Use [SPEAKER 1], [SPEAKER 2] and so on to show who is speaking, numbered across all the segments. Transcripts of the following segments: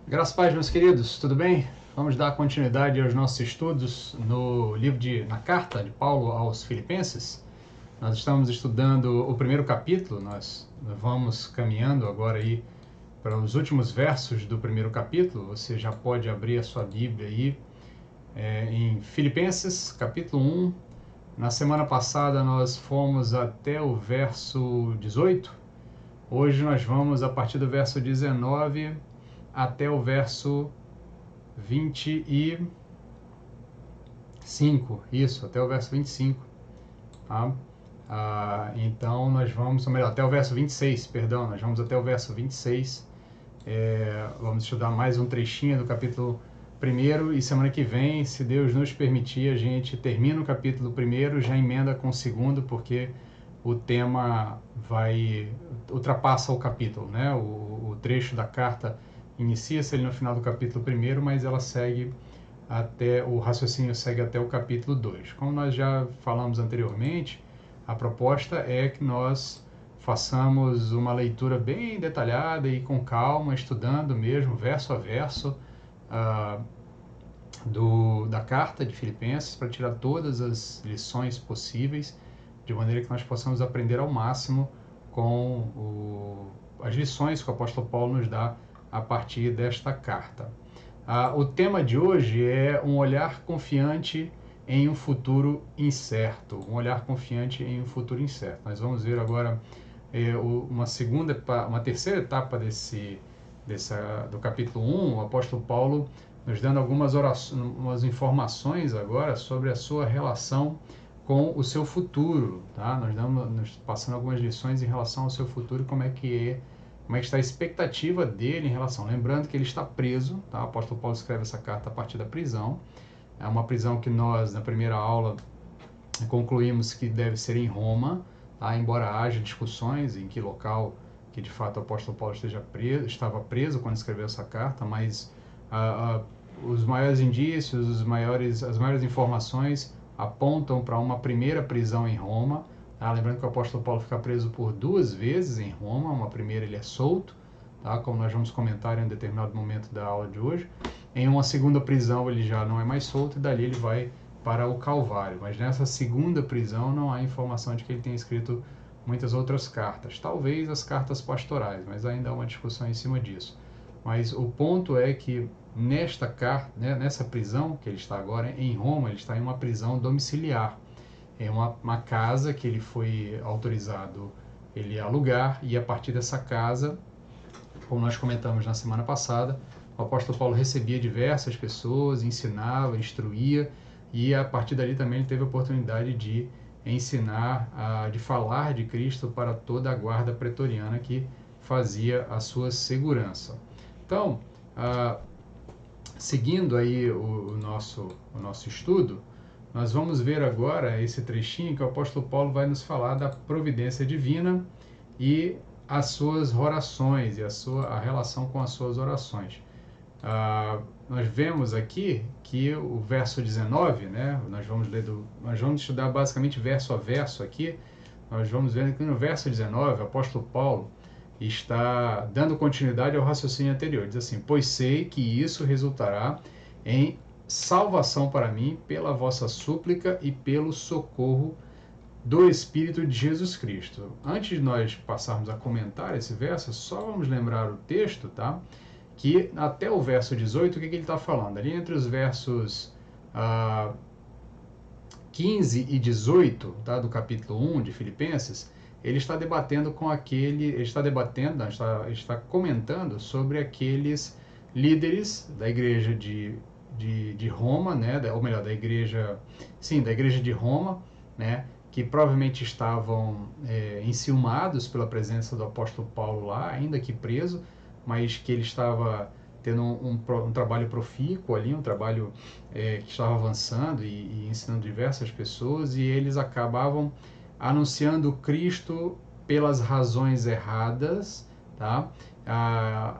[SPEAKER 1] Graças a Paz, meus queridos, tudo bem? Vamos dar continuidade aos nossos estudos na carta de Paulo aos Filipenses. Nós estamos estudando o primeiro capítulo, nós vamos caminhando agora aí para os últimos versos do primeiro capítulo. Você já pode abrir a sua Bíblia aí em Filipenses, capítulo 1. Na semana passada nós fomos até o verso 18. Hoje nós vamos a partir do verso 19 até o verso 25, até o verso 25, tá? Então nós vamos, ou melhor, até o verso 26, perdão, nós vamos até o verso 26, vamos estudar mais um trechinho do capítulo 1 e semana que vem, se Deus nos permitir, a gente termina o capítulo 1, já emenda com o 2, porque o tema ultrapassa o capítulo, né? O trecho da carta inicia-se ali no final do capítulo 1, mas ela segue o raciocínio segue até o capítulo 2. Como nós já falamos anteriormente, a proposta é que nós façamos uma leitura bem detalhada e com calma, estudando mesmo, verso a verso, da carta de Filipenses, para tirar todas as lições possíveis, de maneira que nós possamos aprender ao máximo com as lições que o apóstolo Paulo nos dá a partir desta carta. O tema de hoje é um olhar confiante em um futuro incerto. Um olhar confiante em um futuro incerto. Nós vamos ver agora uma terceira etapa do capítulo 1, o apóstolo Paulo nos dando umas informações agora sobre a sua relação com o seu futuro, tá? Nós passando algumas lições em relação ao seu futuro, como é que está a expectativa dele em relação. Lembrando que ele está preso, tá? O apóstolo Paulo escreve essa carta a partir da prisão. É uma prisão que nós, na primeira aula, concluímos que deve ser em Roma, tá? Embora haja discussões em que local que de fato o apóstolo Paulo estava preso quando escreveu essa carta, mas os maiores indícios, as maiores informações apontam para uma primeira prisão em Roma. Lembrando que o apóstolo Paulo fica preso por 2 vezes em Roma. Uma primeira ele é solto, tá? Como nós vamos comentar em um determinado momento da aula de hoje. Em uma segunda prisão ele já não é mais solto e dali ele vai para o Calvário. Mas nessa segunda prisão não há informação de que ele tenha escrito muitas outras cartas. Talvez as cartas pastorais, mas ainda há uma discussão em cima disso. Mas o ponto é que nessa prisão que ele está agora em Roma, ele está em uma prisão domiciliar. É uma casa que ele foi autorizado ele alugar, e a partir dessa casa, como nós comentamos na semana passada, o apóstolo Paulo recebia diversas pessoas, ensinava, instruía, e a partir dali também ele teve a oportunidade de ensinar, de falar de Cristo para toda a guarda pretoriana que fazia a sua segurança. Então, seguindo aí o nosso estudo, nós vamos ver agora esse trechinho que o apóstolo Paulo vai nos falar da providência divina e as suas orações e a relação com as suas orações. Nós vemos aqui que o verso 19, né, nós vamos estudar basicamente verso a verso aqui. Nós vamos ver que no verso 19 o apóstolo Paulo está dando continuidade ao raciocínio anterior. Diz assim: pois sei que isso resultará em salvação para mim pela vossa súplica e pelo socorro do Espírito de Jesus Cristo. Antes de nós passarmos a comentar esse verso, só vamos lembrar o texto, tá? Que até o verso 18, o que ele está falando? Ali entre os versos 15 e 18, tá, do capítulo 1 de Filipenses, ele está debatendo ele está comentando sobre aqueles líderes da igreja de Roma, né, ou melhor, da igreja de Roma, né, que provavelmente estavam enciumados pela presença do apóstolo Paulo lá, ainda que preso, mas que ele estava tendo um trabalho profícuo ali, um trabalho que estava avançando e ensinando diversas pessoas, e eles acabavam anunciando Cristo pelas razões erradas, tá?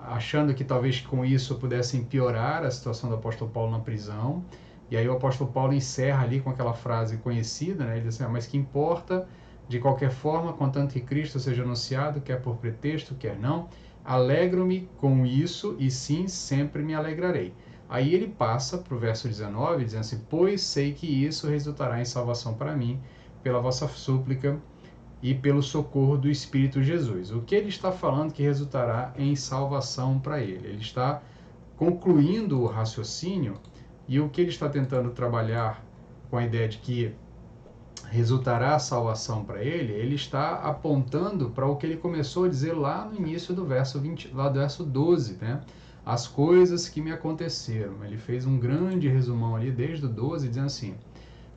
[SPEAKER 1] Achando que talvez com isso pudessem piorar a situação do apóstolo Paulo na prisão. E aí o apóstolo Paulo encerra ali com aquela frase conhecida, né? Ele diz assim: mas que importa, de qualquer forma, contanto que Cristo seja anunciado, quer por pretexto, quer não, Alegro-me com isso e sim, sempre me alegrarei. Aí ele passa para o verso 19, dizendo assim, pois sei que isso resultará em salvação para mim, pela vossa súplica e pelo socorro do Espírito Jesus. O que ele está falando que resultará em salvação para ele? Ele está concluindo o raciocínio e o que ele está tentando trabalhar com a ideia de que resultará a salvação para ele, ele está apontando para o que ele começou a dizer lá no início do verso 20, lá do verso 12, né? As coisas que me aconteceram. Ele fez um grande resumão ali desde o 12, dizendo assim: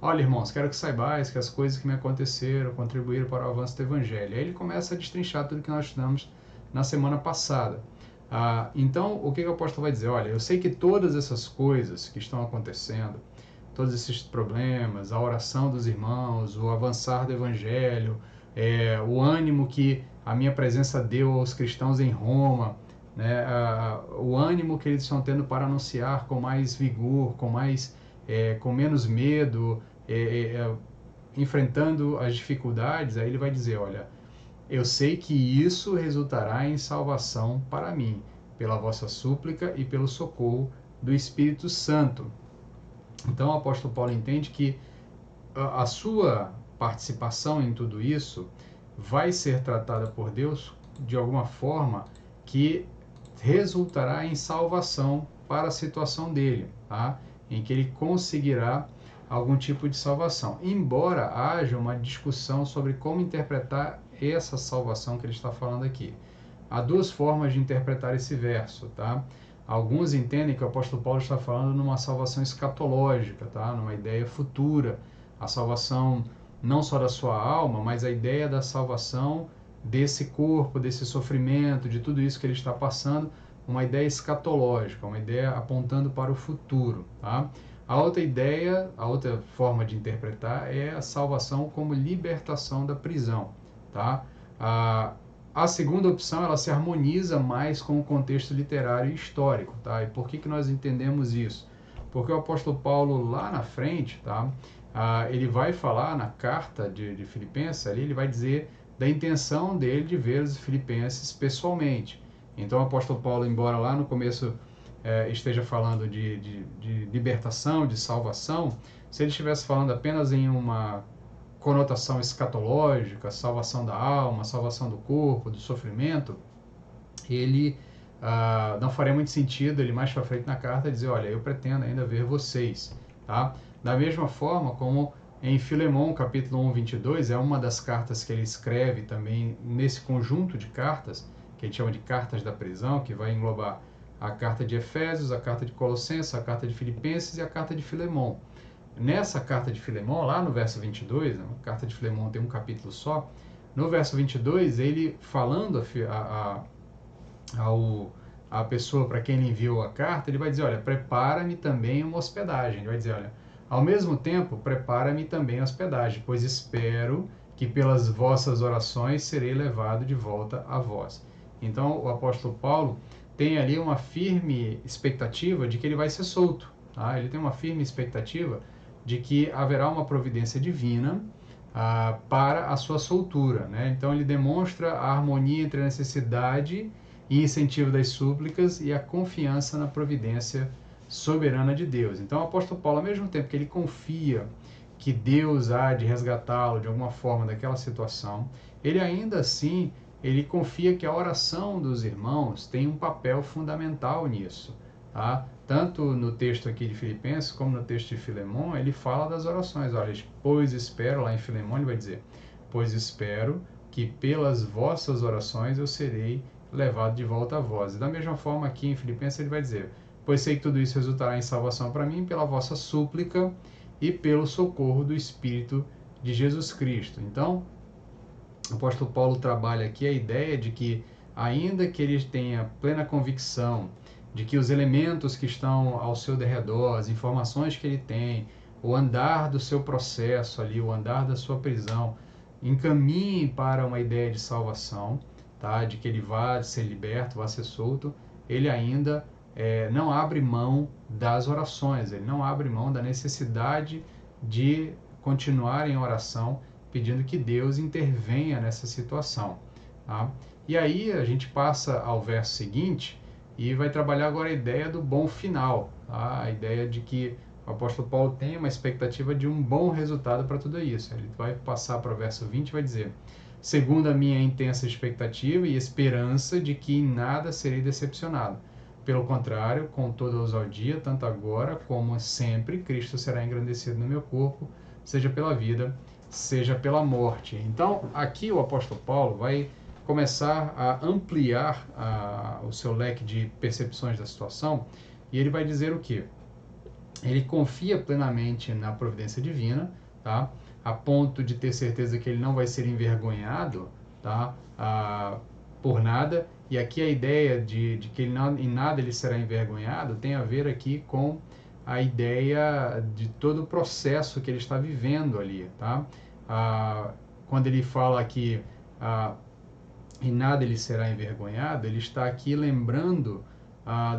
[SPEAKER 1] olha, irmãos, quero que saibais que as coisas que me aconteceram contribuíram para o avanço do Evangelho. Aí ele começa a destrinchar tudo que nós estudamos na semana passada. Então, o que o apóstolo vai dizer? Olha, eu sei que todas essas coisas que estão acontecendo, todos esses problemas, a oração dos irmãos, o avançar do Evangelho, o ânimo que a minha presença deu aos cristãos em Roma, né, o ânimo que eles estão tendo para anunciar com mais vigor, com menos medo, enfrentando as dificuldades, aí ele vai dizer, olha, eu sei que isso resultará em salvação para mim, pela vossa súplica e pelo socorro do Espírito Santo. Então o apóstolo Paulo entende que a sua participação em tudo isso vai ser tratada por Deus de alguma forma que resultará em salvação para a situação dele, tá? Em que ele conseguirá algum tipo de salvação. Embora haja uma discussão sobre como interpretar essa salvação que ele está falando aqui. Há duas formas de interpretar esse verso, tá? Alguns entendem que o apóstolo Paulo está falando numa salvação escatológica, tá? Numa ideia futura, a salvação não só da sua alma, mas a ideia da salvação desse corpo, desse sofrimento, de tudo isso que ele está passando, uma ideia escatológica, uma ideia apontando para o futuro, tá? A outra ideia, a outra forma de interpretar é a salvação como libertação da prisão, tá? A segunda opção, ela se harmoniza mais com o contexto literário e histórico, tá? E por que nós entendemos isso? Porque o apóstolo Paulo, lá na frente, tá? Ele vai falar na carta de Filipenses, ali ele vai dizer da intenção dele de ver os filipenses pessoalmente. Então o apóstolo Paulo, embora lá no começo esteja falando de libertação, de salvação, se ele estivesse falando apenas em uma conotação escatológica, salvação da alma, salvação do corpo, do sofrimento, ele não faria muito sentido ele mais para frente na carta dizer, olha, eu pretendo ainda ver vocês, tá? Da mesma forma como em Filemão, capítulo 1, 22, é uma das cartas que ele escreve também nesse conjunto de cartas, que a gente chama de cartas da prisão, que vai englobar a carta de Efésios, a carta de Colossenses, a carta de Filipenses e a carta de Filemão. Nessa carta de Filemão, lá no verso 22, a carta de Filemão tem um capítulo só, no verso 22, ele falando a pessoa para quem ele enviou a carta, ele vai dizer, olha, prepara-me também uma hospedagem. Ele vai dizer, olha, ao mesmo tempo, prepara-me também a hospedagem, pois espero que pelas vossas orações serei levado de volta a vós. Então, o apóstolo Paulo tem ali uma firme expectativa de que ele vai ser solto. Tá? Ele tem uma firme expectativa de que haverá uma providência divina para a sua soltura, né? Então ele demonstra a harmonia entre a necessidade e incentivo das súplicas e a confiança na providência soberana de Deus. Então o apóstolo Paulo, ao mesmo tempo que ele confia que Deus há de resgatá-lo de alguma forma daquela situação, ele ainda assim, ele confia que a oração dos irmãos tem um papel fundamental nisso, tá? Tanto no texto aqui de Filipenses, como no texto de Filemão, ele fala das orações. Olha, pois espero, lá em Filemão ele vai dizer, pois espero que pelas vossas orações eu serei levado de volta a vós. E da mesma forma aqui em Filipenses ele vai dizer, pois sei que tudo isso resultará em salvação para mim pela vossa súplica e pelo socorro do Espírito de Jesus Cristo. Então, o apóstolo Paulo trabalha aqui a ideia de que, ainda que ele tenha plena convicção de que os elementos que estão ao seu derredor, as informações que ele tem, o andar do seu processo ali, o andar da sua prisão, encaminhem para uma ideia de salvação, tá? De que ele vá ser liberto, vá ser solto, ele ainda não abre mão das orações, ele não abre mão da necessidade de continuar em oração, pedindo que Deus intervenha nessa situação. Tá? E aí a gente passa ao verso seguinte e vai trabalhar agora a ideia do bom final, tá? A ideia de que o apóstolo Paulo tem uma expectativa de um bom resultado para tudo isso. Ele vai passar para o verso 20 e vai dizer: segundo a minha intensa expectativa e esperança de que em nada serei decepcionado. Pelo contrário, com toda ousadia, tanto agora como sempre, Cristo será engrandecido no meu corpo, seja pela vida, seja pela morte. Então, aqui o apóstolo Paulo vai começar a ampliar o seu leque de percepções da situação, e ele vai dizer o quê? Ele confia plenamente na providência divina, tá? A ponto de ter certeza que ele não vai ser envergonhado, tá? Por nada. E aqui a ideia de que ele não, em nada ele será envergonhado tem a ver aqui com a ideia de todo o processo que ele está vivendo ali, tá? Quando ele fala que em nada ele será envergonhado, ele está aqui lembrando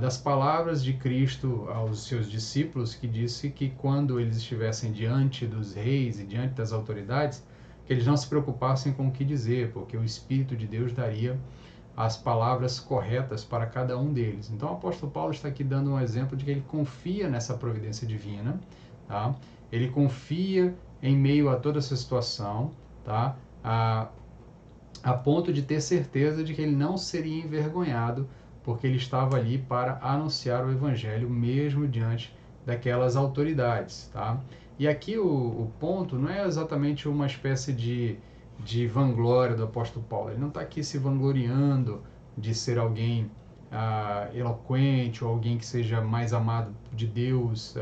[SPEAKER 1] das palavras de Cristo aos seus discípulos, que disse que quando eles estivessem diante dos reis e diante das autoridades, que eles não se preocupassem com o que dizer, porque o Espírito de Deus daria as palavras corretas para cada um deles. Então o apóstolo Paulo está aqui dando um exemplo de que ele confia nessa providência divina, tá? Ele confia em meio a toda essa situação, tá? A ponto de ter certeza de que ele não seria envergonhado, porque ele estava ali para anunciar o evangelho mesmo diante daquelas autoridades, tá? E aqui o ponto não é exatamente uma espécie de vanglória do apóstolo Paulo. Ele não está aqui se vangloriando de ser alguém eloquente ou alguém que seja mais amado de Deus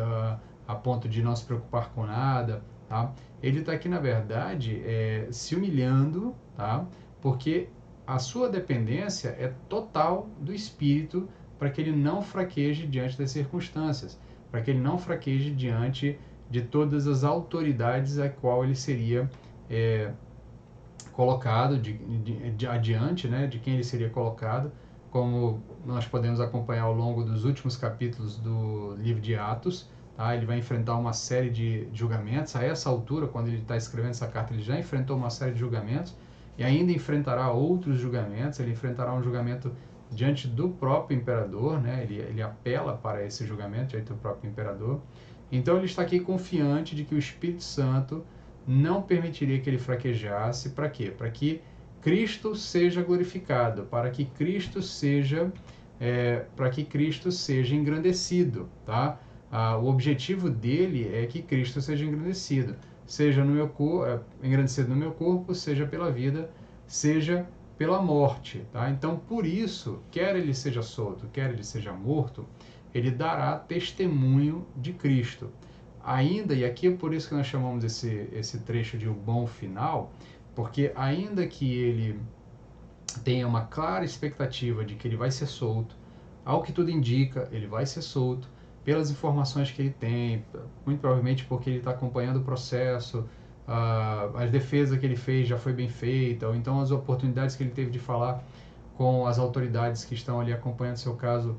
[SPEAKER 1] a ponto de não se preocupar com nada, tá? Ele está aqui, na verdade, se humilhando, tá? Porque a sua dependência é total do Espírito para que ele não fraqueje diante das circunstâncias, para que ele não fraqueje diante de todas as autoridades a qual ele seria colocado adiante, né, de quem ele seria colocado, como nós podemos acompanhar ao longo dos últimos capítulos do livro de Atos. Tá? Ele vai enfrentar uma série de julgamentos. A essa altura, quando ele está escrevendo essa carta, ele já enfrentou uma série de julgamentos e ainda enfrentará outros julgamentos. Ele enfrentará um julgamento diante do próprio imperador, né? Ele apela para esse julgamento diante do próprio imperador. Então ele está aqui confiante de que o Espírito Santo não permitiria que ele fraquejasse. Para quê? Para que Cristo seja glorificado, para que Cristo seja engrandecido, tá? O objetivo dele é que Cristo seja engrandecido, seja no meu engrandecido no meu corpo, seja pela vida, seja pela morte, tá? Então, por isso, quer ele seja solto, quer ele seja morto, ele dará testemunho de Cristo. Ainda, e aqui é por isso que nós chamamos esse trecho de o bom final, porque ainda que ele tenha uma clara expectativa de que ele vai ser solto, ao que tudo indica, ele vai ser solto, pelas informações que ele tem, muito provavelmente porque ele está acompanhando o processo, a defesa que ele fez já foi bem feita, ou então as oportunidades que ele teve de falar com as autoridades que estão ali acompanhando seu caso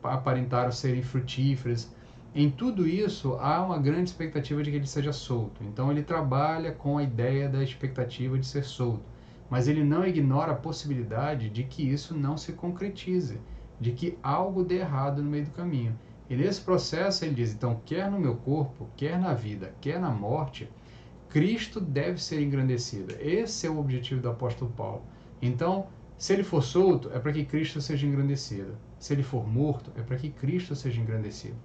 [SPEAKER 1] aparentaram serem frutíferas. Em tudo isso, há uma grande expectativa de que ele seja solto. Então, ele trabalha com a ideia da expectativa de ser solto. Mas ele não ignora a possibilidade de que isso não se concretize, de que algo dê errado no meio do caminho. E nesse processo, ele diz, então, quer no meu corpo, quer na vida, quer na morte, Cristo deve ser engrandecido. Esse é o objetivo do apóstolo Paulo. Então, se ele for solto, é para que Cristo seja engrandecido. Se ele for morto, é para que Cristo seja engrandecido.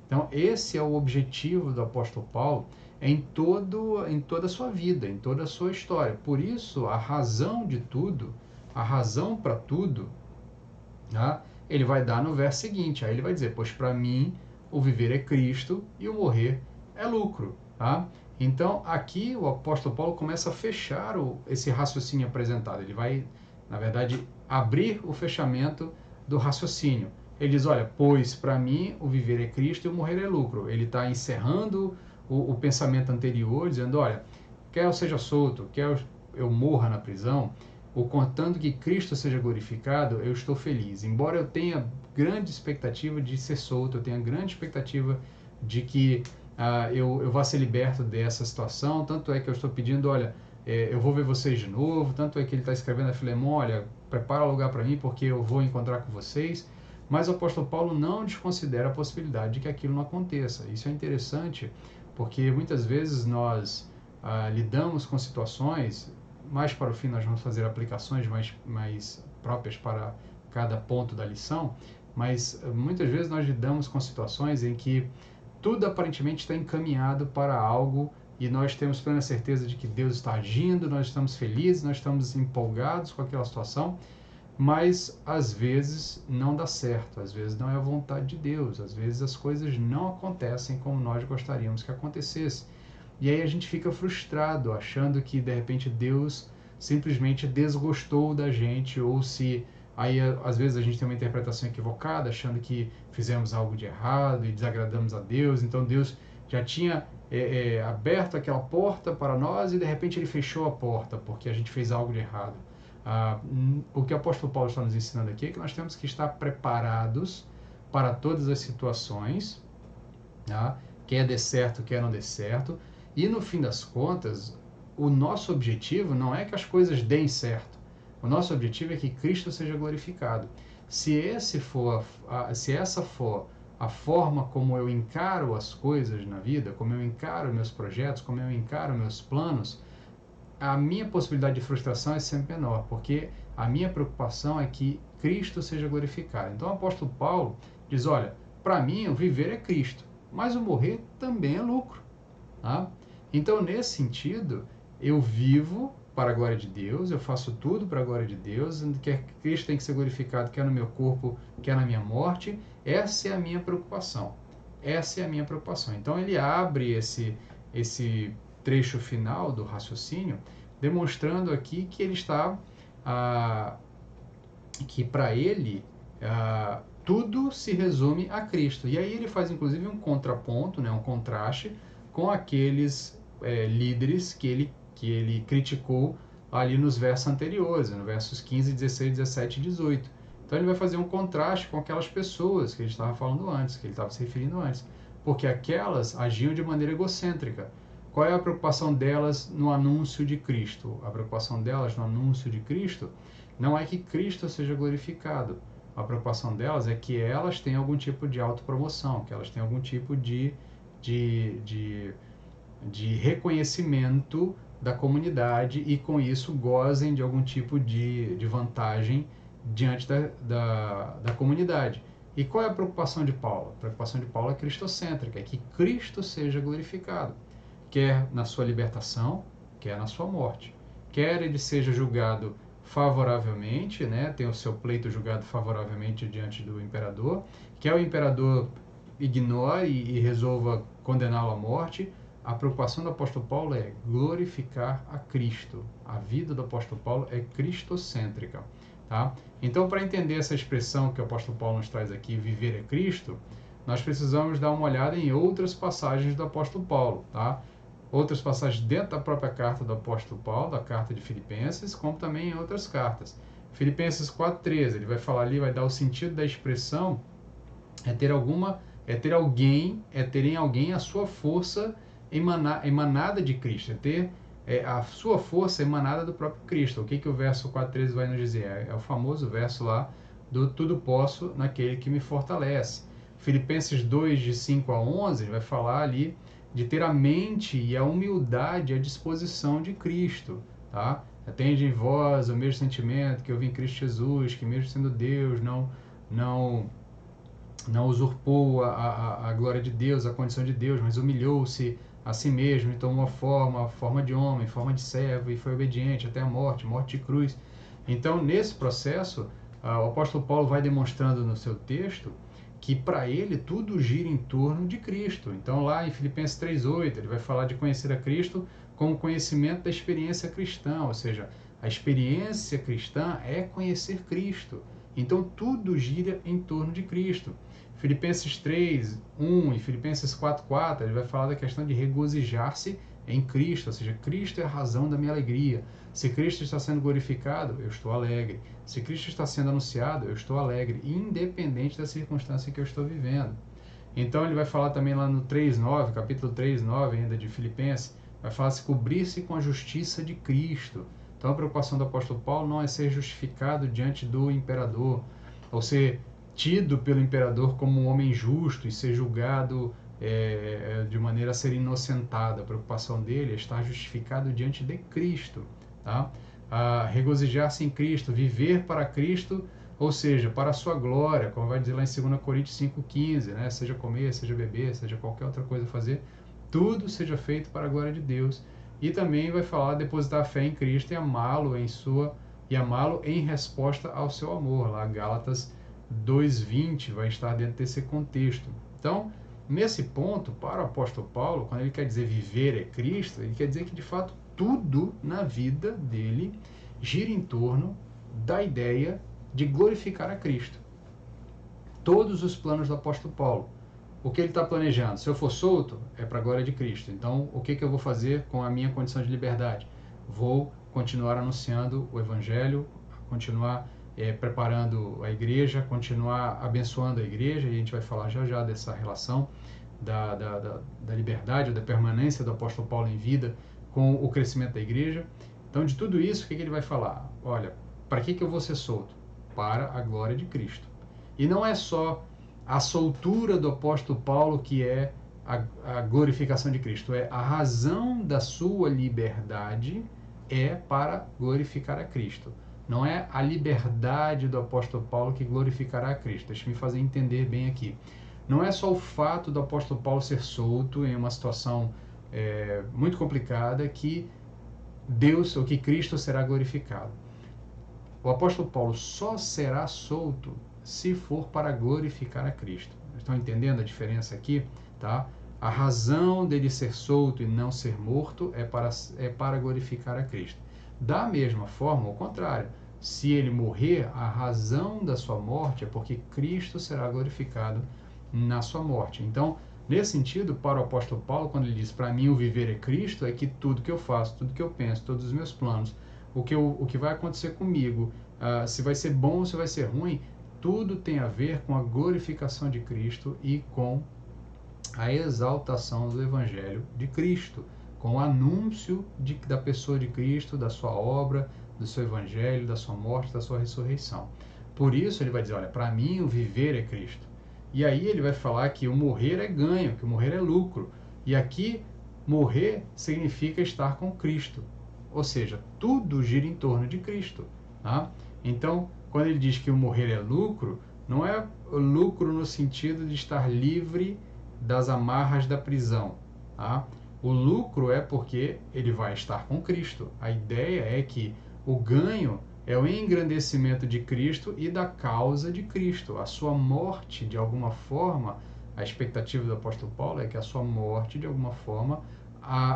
[SPEAKER 1] Então, esse é o objetivo do apóstolo Paulo em toda a sua vida, em toda a sua história. Por isso, a razão de tudo, a razão para tudo, né, ele vai dar no verso seguinte. Aí ele vai dizer, pois para mim o viver é Cristo e o morrer é lucro. Tá? Então, aqui o apóstolo Paulo começa a fechar esse raciocínio apresentado. Ele vai, na verdade, abrir o fechamento do raciocínio. Ele diz, olha, pois para mim o viver é Cristo e o morrer é lucro. Ele está encerrando o pensamento anterior, dizendo, olha, quer eu seja solto, quer eu morra na prisão, ou contando que Cristo seja glorificado, eu estou feliz. Embora eu tenha grande expectativa de ser solto, eu tenha grande expectativa de que eu vá ser liberto dessa situação, tanto é que eu estou pedindo, olha, eu vou ver vocês de novo. Tanto é que ele está escrevendo a Filemon, olha, prepara o lugar para mim porque eu vou encontrar com vocês. Mas o apóstolo Paulo não desconsidera a possibilidade de que aquilo não aconteça. Isso é interessante porque muitas vezes nós lidamos com situações, mais para o fim nós vamos fazer aplicações mais próprias para cada ponto da lição, mas muitas vezes nós lidamos com situações em que tudo aparentemente está encaminhado para algo e nós temos plena certeza de que Deus está agindo, nós estamos felizes, nós estamos empolgados com aquela situação, mas às vezes não dá certo, às vezes não é a vontade de Deus, às vezes as coisas não acontecem como nós gostaríamos que acontecesse. E aí a gente fica frustrado, achando que de repente Deus simplesmente desgostou da gente, ou se aí às vezes a gente tem uma interpretação equivocada, achando que fizemos algo de errado e desagradamos a Deus, então Deus já tinha aberto aquela porta para nós e de repente ele fechou a porta porque a gente fez algo de errado. O que o apóstolo Paulo está nos ensinando aqui é que nós temos que estar preparados para todas as situações, tá? Quer dê certo, quer não dê certo, e no fim das contas, o nosso objetivo não é que as coisas deem certo, o nosso objetivo é que Cristo seja glorificado. Se essa for a forma como eu encaro as coisas na vida, como eu encaro meus projetos, como eu encaro meus planos, a minha possibilidade de frustração é sempre menor, porque a minha preocupação é que Cristo seja glorificado. Então o apóstolo Paulo diz, olha, para mim o viver é Cristo, mas o morrer também é lucro. Tá? Então nesse sentido, eu vivo para a glória de Deus, eu faço tudo para a glória de Deus, quer que Cristo tem que ser glorificado, quer no meu corpo, quer na minha morte, essa é a minha preocupação. Essa é a minha preocupação. Então ele abre esse trecho final do raciocínio, demonstrando aqui que ele está, que para ele, tudo se resume a Cristo. E aí ele faz inclusive um contraponto, né, um contraste com aqueles líderes que ele criticou ali nos versos anteriores, no versos 15, 16, 17 e 18. Então ele vai fazer um contraste com aquelas pessoas que ele estava falando antes, que ele estava se referindo antes, porque aquelas agiam de maneira egocêntrica. Qual é a preocupação delas no anúncio de Cristo? A preocupação delas no anúncio de Cristo não é que Cristo seja glorificado. A preocupação delas é que elas tenham algum tipo de autopromoção, que elas tenham algum tipo de reconhecimento da comunidade e com isso gozem de algum tipo de vantagem diante da comunidade. E qual é a preocupação de Paulo? A preocupação de Paulo é cristocêntrica, é que Cristo seja glorificado, quer na sua libertação, quer na sua morte. Quer ele seja julgado favoravelmente, né, tenha o seu pleito julgado favoravelmente diante do imperador, quer o imperador ignore e resolva condená-lo à morte. A preocupação do apóstolo Paulo é glorificar a Cristo. A vida do apóstolo Paulo é cristocêntrica. Tá? Então, para entender essa expressão que o apóstolo Paulo nos traz aqui, viver é Cristo, nós precisamos dar uma olhada em outras passagens do apóstolo Paulo. Tá? Outras passagens dentro da própria carta do apóstolo Paulo, da carta de Filipenses, como também em outras cartas. Filipenses 4,13, ele vai falar ali, vai dar o sentido da expressão, ter em alguém a sua força emanada de Cristo, ter a sua força emanada do próprio Cristo. O que o verso 4,13 vai nos dizer? É o famoso verso lá do tudo posso naquele que me fortalece. Filipenses 2, de 5 a 11, ele vai falar ali de ter a mente e a humildade à disposição de Cristo. Tá? Atende em vós o mesmo sentimento que houve em Cristo Jesus, que mesmo sendo Deus, não usurpou a glória de Deus, a condição de Deus, mas humilhou-se a si mesmo e tomou a forma de homem, forma de servo, e foi obediente até a morte de cruz. Então, nesse processo, o apóstolo Paulo vai demonstrando no seu texto que para ele tudo gira em torno de Cristo. Então, lá em Filipenses 3,8, ele vai falar de conhecer a Cristo como conhecimento da experiência cristã, ou seja, a experiência cristã é conhecer Cristo. Então, tudo gira em torno de Cristo. Filipenses 3:1 e Filipenses 4:4, ele vai falar da questão de regozijar-se em Cristo, ou seja, Cristo é a razão da minha alegria. Se Cristo está sendo glorificado, eu estou alegre. Se Cristo está sendo anunciado, eu estou alegre, independente da circunstância que eu estou vivendo. Então ele vai falar também lá no 3:9, capítulo 3:9 ainda de Filipenses, vai falar se cobrir-se com a justiça de Cristo. Então a preocupação do apóstolo Paulo não é ser justificado diante do imperador, ou ser tido pelo imperador como um homem justo e ser julgado de maneira a ser inocentada. A preocupação dele é estar justificado diante de Cristo, tá? Regozijar-se em Cristo, viver para Cristo, ou seja, para a sua glória, como vai dizer lá em 2 Coríntios 5,15, né? Seja comer, seja beber, seja qualquer outra coisa fazer, tudo seja feito para a glória de Deus. E também vai falar depositar a fé em Cristo e amá-lo em resposta ao seu amor. Lá Gálatas 2,20 vai estar dentro desse contexto. Então, nesse ponto, para o apóstolo Paulo, quando ele quer dizer viver é Cristo, ele quer dizer que de fato tudo na vida dele gira em torno da ideia de glorificar a Cristo. Todos os planos do apóstolo Paulo. O que ele está planejando? Se eu for solto, é para a glória de Cristo. Então, o que eu vou fazer com a minha condição de liberdade? Vou continuar anunciando o Evangelho, continuar preparando a igreja, continuar abençoando a igreja, e a gente vai falar já já dessa relação da liberdade, ou da permanência do apóstolo Paulo em vida com o crescimento da igreja. Então, de tudo isso, o que ele vai falar? Olha, para que eu vou ser solto? Para a glória de Cristo. E não é só a soltura do apóstolo Paulo que é a glorificação de Cristo, é a razão da sua liberdade é para glorificar a Cristo. Não é a liberdade do apóstolo Paulo que glorificará a Cristo. Deixa eu me fazer entender bem aqui. Não é só o fato do apóstolo Paulo ser solto em uma situação muito complicada que Deus ou que Cristo será glorificado. O apóstolo Paulo só será solto se for para glorificar a Cristo. Estão entendendo a diferença aqui? Tá? A razão dele ser solto e não ser morto é para glorificar a Cristo. Da mesma forma, ao contrário, se ele morrer, a razão da sua morte é porque Cristo será glorificado na sua morte. Então, nesse sentido, para o apóstolo Paulo, quando ele diz, para mim o viver é Cristo, é que tudo que eu faço, tudo que eu penso, todos os meus planos, o que vai acontecer comigo, se vai ser bom ou se vai ser ruim, tudo tem a ver com a glorificação de Cristo e com a exaltação do Evangelho de Cristo, com o anúncio da pessoa de Cristo, da sua obra, do seu Evangelho, da sua morte, da sua ressurreição. Por isso ele vai dizer, olha, para mim o viver é Cristo. E aí ele vai falar que o morrer é ganho, que o morrer é lucro. E aqui, morrer significa estar com Cristo. Ou seja, tudo gira em torno de Cristo. Tá? Então, quando ele diz que o morrer é lucro, não é lucro no sentido de estar livre das amarras da prisão. Tá? O lucro é porque ele vai estar com Cristo. A ideia é que o ganho é o engrandecimento de Cristo e da causa de Cristo. A sua morte, de alguma forma, a expectativa do apóstolo Paulo é que a sua morte, de alguma forma,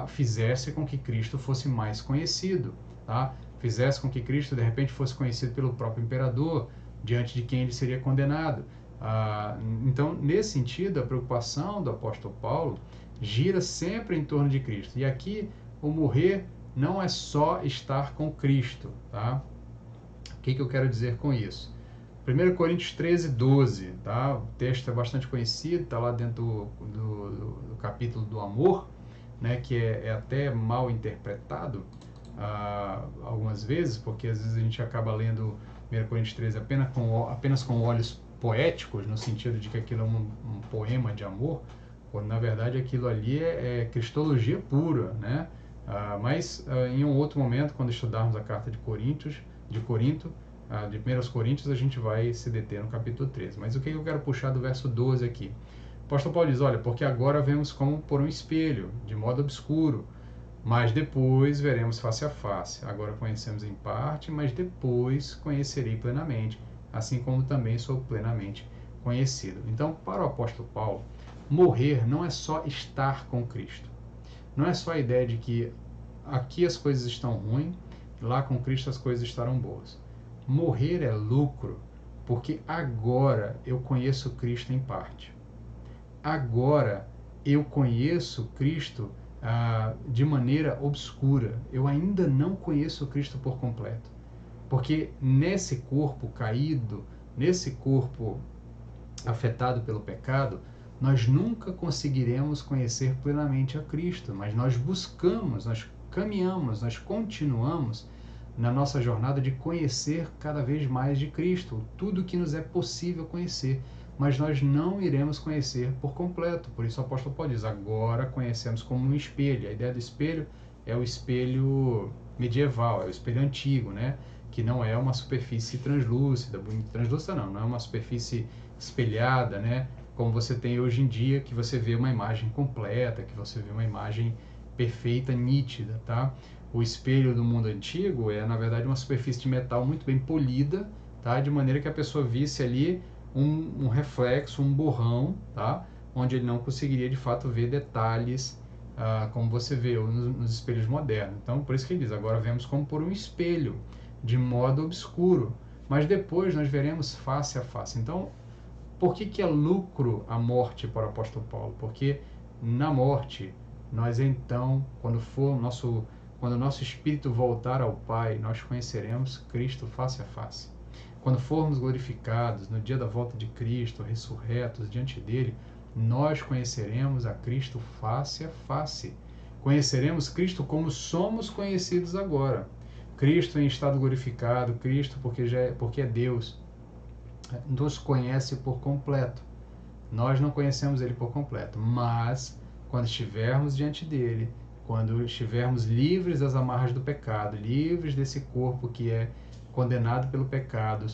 [SPEAKER 1] fizesse com que Cristo fosse mais conhecido, tá? Fizesse com que Cristo, de repente, fosse conhecido pelo próprio imperador, diante de quem ele seria condenado. Então, nesse sentido, a preocupação do apóstolo Paulo gira sempre em torno de Cristo. E aqui, o morrer não é só estar com Cristo, tá? O que eu quero dizer com isso? 1 Coríntios 13, 12, tá? O texto é bastante conhecido, está lá dentro do capítulo do amor, né? Que é até mal interpretado algumas vezes, porque às vezes a gente acaba lendo 1 Coríntios 13 apenas com olhos poéticos, no sentido de que aquilo é um poema de amor, quando na verdade aquilo ali é cristologia pura, né? Mas em um outro momento, quando estudarmos a carta de Corinto, de 1 Coríntios, a gente vai se deter no capítulo 13. Mas o que eu quero puxar do verso 12 aqui? O apóstolo Paulo diz, olha, porque agora vemos como por um espelho, de modo obscuro, mas depois veremos face a face. Agora conhecemos em parte, mas depois conhecerei plenamente, assim como também sou plenamente conhecido. Então, para o apóstolo Paulo, morrer não é só estar com Cristo. Não é só a ideia de que aqui as coisas estão ruins, lá com Cristo as coisas estarão boas. Morrer é lucro, porque agora eu conheço Cristo em parte. Agora eu conheço Cristo de maneira obscura. Eu ainda não conheço Cristo por completo. Porque nesse corpo caído, nesse corpo afetado pelo pecado, nós nunca conseguiremos conhecer plenamente a Cristo, mas nós buscamos, nós caminhamos, nós continuamos na nossa jornada de conhecer cada vez mais de Cristo, tudo que nos é possível conhecer, mas nós não iremos conhecer por completo. Por isso o apóstolo Paulo diz, agora conhecemos como um espelho. A ideia do espelho é o espelho medieval, é o espelho antigo, né? Que não é uma superfície translúcida, translúcida não é uma superfície espelhada, né? Como você tem hoje em dia, que você vê uma imagem completa, que você vê uma imagem perfeita, nítida, tá? O espelho do mundo antigo é, na verdade, uma superfície de metal muito bem polida, tá? De maneira que a pessoa visse ali um reflexo, um borrão, tá? Onde ele não conseguiria, de fato, ver detalhes, como você vê nos espelhos modernos. Então, por isso que ele diz, agora vemos como por um espelho, de modo obscuro, mas depois nós veremos face a face. Então, por que é lucro a morte para o apóstolo Paulo? Porque na morte, nós então, quando o nosso espírito voltar ao Pai, nós conheceremos Cristo face a face. Quando formos glorificados, no dia da volta de Cristo, ressurretos diante dele, nós conheceremos a Cristo face a face. Conheceremos Cristo como somos conhecidos agora. Cristo em estado glorificado, Cristo porque é Deus, nos conhece por completo. Nós não conhecemos ele por completo, mas quando estivermos diante dele, quando estivermos livres das amarras do pecado, livres desse corpo que é condenado pelo pecado,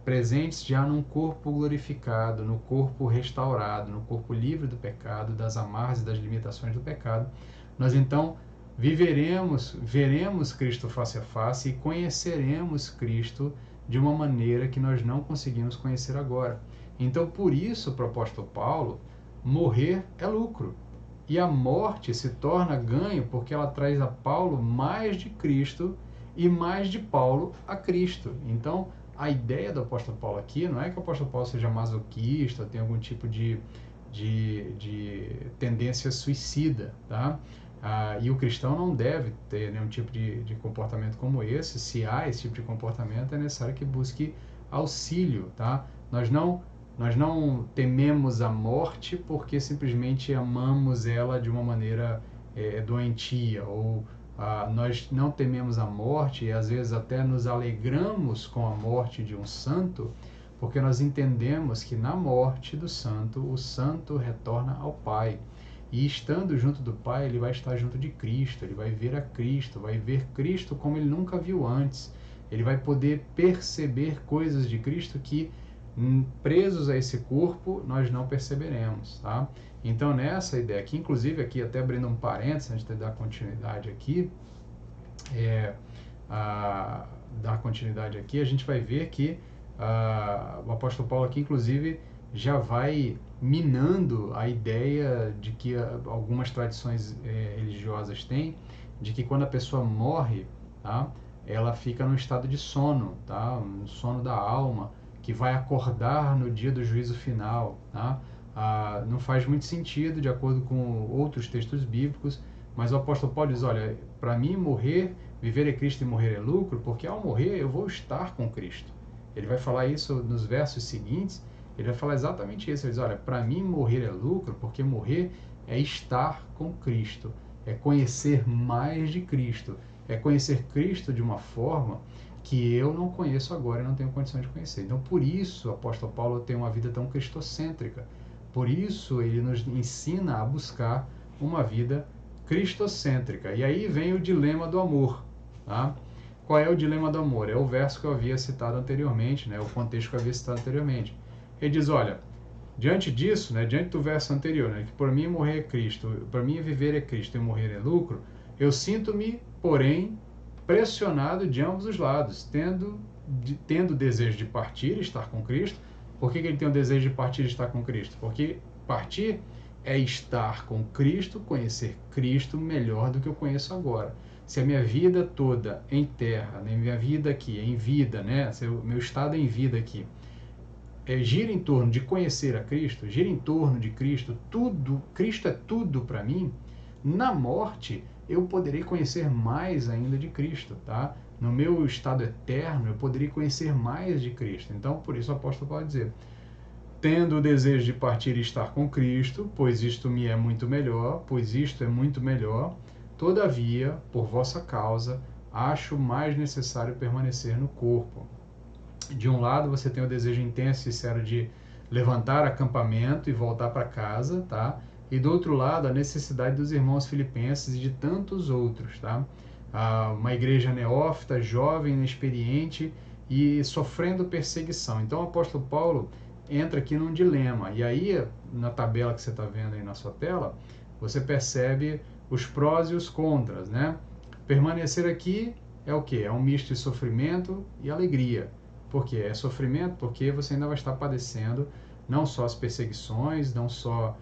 [SPEAKER 1] presentes já num corpo glorificado, no corpo restaurado, no corpo livre do pecado, das amarras e das limitações do pecado, nós então veremos Cristo face a face e conheceremos Cristo de uma maneira que nós não conseguimos conhecer agora. Então, por isso, para o apóstolo Paulo, morrer é lucro. E a morte se torna ganho porque ela traz a Paulo mais de Cristo e mais de Paulo a Cristo. Então, a ideia do apóstolo Paulo aqui não é que o apóstolo Paulo seja masoquista, tenha algum tipo de tendência suicida, tá? E o cristão não deve ter nenhum tipo de comportamento como esse. Se há esse tipo de comportamento, é necessário que busque auxílio, tá? Nós não tememos a morte porque simplesmente amamos ela de uma maneira doentia, ou nós não tememos a morte e às vezes até nos alegramos com a morte de um santo, porque nós entendemos que na morte do santo, o santo retorna ao Pai. E estando junto do Pai, ele vai estar junto de Cristo, ele vai ver a Cristo, vai ver Cristo como ele nunca viu antes. Ele vai poder perceber coisas de Cristo que, presos a esse corpo, nós não perceberemos, tá? Então, nessa ideia aqui, inclusive aqui, até abrindo um parênteses, antes de dar continuidade aqui, a gente vai ver que o apóstolo Paulo aqui, inclusive, já vai minando a ideia de que algumas tradições religiosas têm, de que quando a pessoa morre, tá, ela fica num estado de sono, tá, um sono da alma, que vai acordar no dia do juízo final, tá? Não faz muito sentido, de acordo com outros textos bíblicos, mas o apóstolo Paulo diz, olha, para mim viver é Cristo e morrer é lucro, porque ao morrer eu vou estar com Cristo. Ele vai falar isso nos versos seguintes, ele vai falar exatamente isso. Ele diz, olha, para mim morrer é lucro, porque morrer é estar com Cristo, é conhecer mais de Cristo, é conhecer Cristo de uma forma que eu não conheço agora e não tenho condição de conhecer. Então, por isso, o apóstolo Paulo tem uma vida tão cristocêntrica. Por isso, ele nos ensina a buscar uma vida cristocêntrica. E aí vem o dilema do amor, tá? Qual é o dilema do amor? É o verso que eu havia citado anteriormente, né? O contexto que eu havia citado anteriormente. Ele diz, olha, diante disso, né, diante do verso anterior, né, que por mim morrer é Cristo, para mim viver é Cristo e morrer é lucro, eu sinto-me, porém, pressionado de ambos os lados, tendo desejo de partir e estar com Cristo. Por que ele tem o desejo de partir e estar com Cristo? Porque partir é estar com Cristo, conhecer Cristo melhor do que eu conheço agora. Se a minha vida toda em terra, né, minha vida aqui, em vida, né, se o meu estado em vida aqui, gira em torno de conhecer a Cristo, gira em torno de Cristo, tudo, Cristo é tudo para mim, na morte eu poderei conhecer mais ainda de Cristo, tá? No meu estado eterno eu poderei conhecer mais de Cristo. Então, por isso o apóstolo pode dizer, tendo o desejo de partir e estar com Cristo, pois isto me é muito melhor, pois isto é muito melhor. Todavia, por vossa causa, acho mais necessário permanecer no corpo. De um lado, você tem o desejo intenso e sincero de levantar acampamento e voltar para casa, tá? E do outro lado, a necessidade dos irmãos filipenses e de tantos outros, tá? Uma igreja neófita, jovem, inexperiente e sofrendo perseguição. Então, o apóstolo Paulo entra aqui num dilema. E aí, na tabela que você está vendo aí na sua tela, você percebe os prós e os contras, né? Permanecer aqui é o quê? É um misto de sofrimento e alegria. Por quê? É sofrimento porque você ainda vai estar padecendo não só as perseguições, não só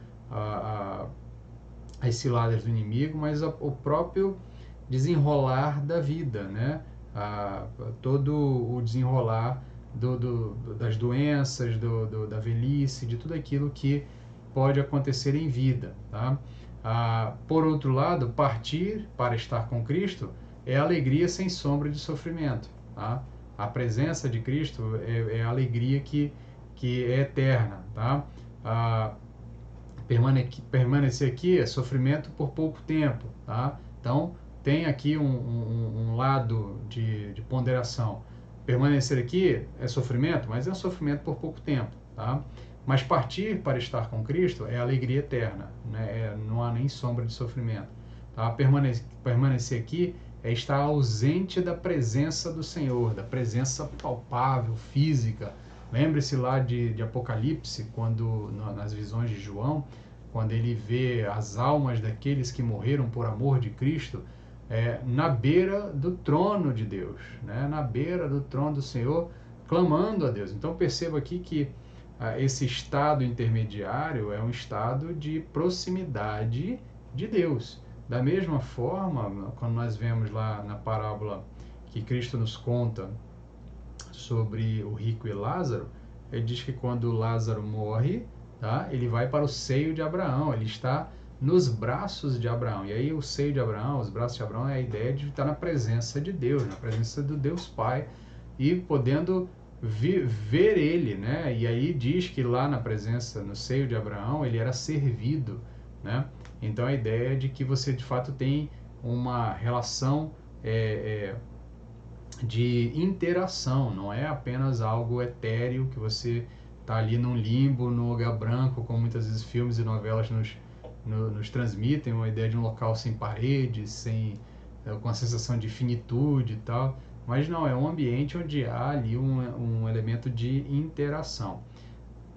[SPEAKER 1] as ciladas do inimigo, mas o próprio desenrolar da vida, né? Todo o desenrolar das doenças, da velhice, de tudo aquilo que pode acontecer em vida, tá? Por outro lado, partir para estar com Cristo é alegria sem sombra de sofrimento, tá? A presença de Cristo é a alegria que é eterna, tá? Permanecer aqui é sofrimento por pouco tempo, tá? Então, tem aqui um lado de ponderação. Permanecer aqui é sofrimento, mas é um sofrimento por pouco tempo, tá? Mas partir para estar com Cristo é alegria eterna, né? Não há nem sombra de sofrimento, tá? Permanecer aqui é estar ausente da presença do Senhor, da presença palpável, física. Lembre-se lá de Apocalipse, quando nas visões de João, quando ele vê as almas daqueles que morreram por amor de Cristo, na beira do trono de Deus, né? Na beira do trono do Senhor, clamando a Deus. Então perceba aqui que esse estado intermediário é um estado de proximidade de Deus. Da mesma forma, quando nós vemos lá na parábola que Cristo nos conta sobre o rico e Lázaro, ele diz que quando Lázaro morre, tá, ele vai para o seio de Abraão, ele está nos braços de Abraão. E aí o seio de Abraão, os braços de Abraão, é a ideia de estar na presença de Deus, na presença do Deus Pai, e podendo ver ele, né? E aí diz que lá na presença, no seio de Abraão, ele era servido, né? Então a ideia é de que você de fato tem uma relação de interação, não é apenas algo etéreo que você está ali num limbo, num lugar branco, como muitas vezes filmes e novelas nos transmitem, uma ideia de um local sem paredes, com a sensação de finitude e tal, mas não, é um ambiente onde há ali um elemento de interação.